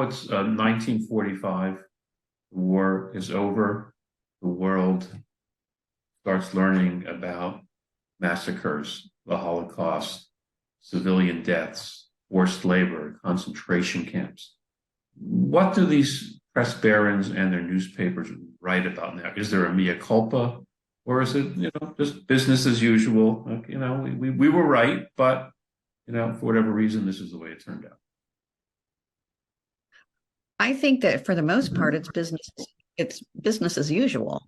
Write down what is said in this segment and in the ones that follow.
it's 1945. The war is over. The world starts learning about massacres, the Holocaust, civilian deaths, forced labor, concentration camps. What do these press barons and their newspapers write about now? Is there a mea culpa, or is it, just business as usual? Like, we were right, but for whatever reason, this is the way it turned out. I think that for the most part, it's business as usual.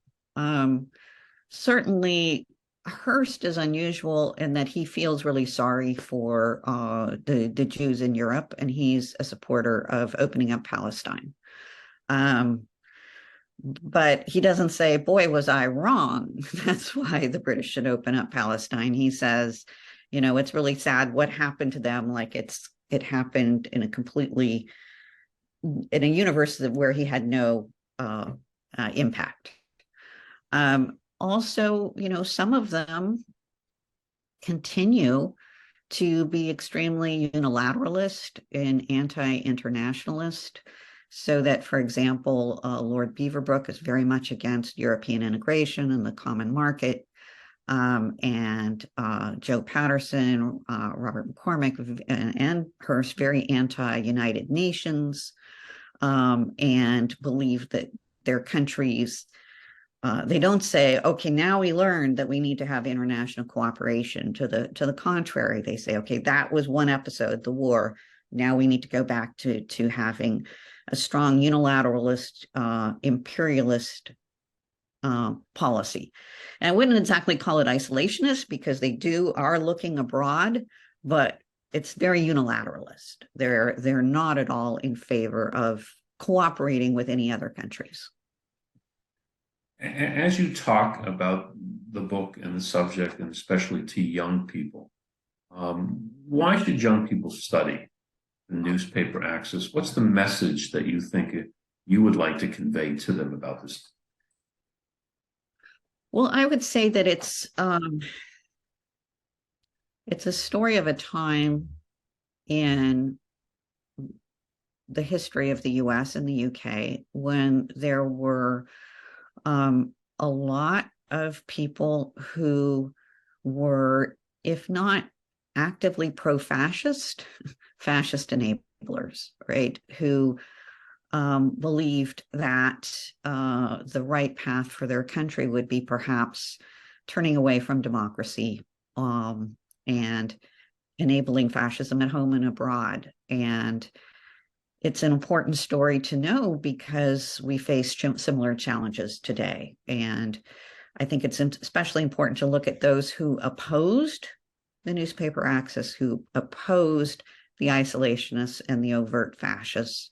Certainly, Hearst is unusual in that he feels really sorry for the Jews in Europe, and he's a supporter of opening up Palestine. But he doesn't say, boy, was I wrong. That's why the British should open up Palestine. He says, it's really sad what happened to them. Like it happened in a universe where he had no impact. Also, some of them continue to be extremely unilateralist and anti-internationalist. So that, for example, Lord Beaverbrook is very much against European integration and the common market. And Joe Patterson, Robert McCormick, and Hearst, very anti-United Nations, and believe that their countries, they don't say, okay, now we learned that we need to have international cooperation. To the contrary, they say, okay, that was one episode, the war. Now we need to go back to having a strong unilateralist, imperialist policy. And I wouldn't exactly call it isolationist, because they are looking abroad, but it's very unilateralist. They're not at all in favor of cooperating with any other countries. As you talk about the book and the subject, and especially to young people, why should young people study the newspaper axis? What's the message that you think you would like to convey to them about this? Well, I would say that it's a story of a time in the history of the US and the UK when there were a lot of people who were, if not actively pro-fascist, fascist enablers, right? Who believed that the right path for their country would be perhaps turning away from democracy and enabling fascism at home and abroad. And it's an important story to know because we face similar challenges today. And I think it's especially important to look at those who opposed the newspaper axis, who opposed the isolationists and the overt fascists,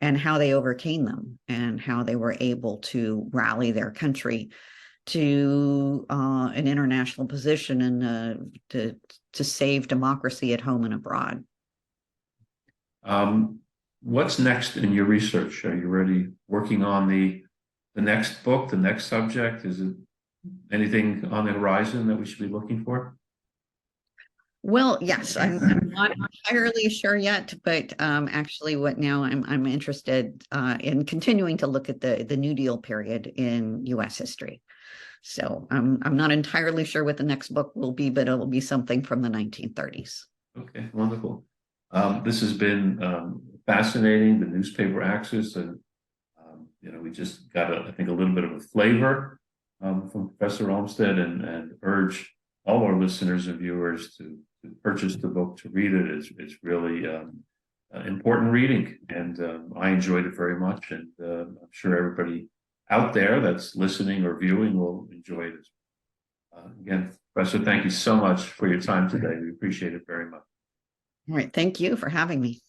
and how they overcame them and how they were able to rally their country to an international position and to save democracy at home and abroad. What's next in your research? Are you already working on the next book, the next subject? Is it anything on the horizon that we should be looking for? Well, yes, I'm not entirely sure yet, but actually, I'm interested in continuing to look at the New Deal period in U.S. history. So I'm not entirely sure what the next book will be, but it will be something from the 1930s. Okay, wonderful. This has been fascinating, the newspaper axis, and we just got I think a little bit of a flavor from Professor Olmsted, and urge all our listeners and viewers to purchase the book, to read it. It's really important reading, and I enjoyed it very much, and I'm sure everybody out there that's listening or viewing will enjoy it. Again, Professor, thank you so much for your time today. We appreciate it very much. All right, thank you for having me.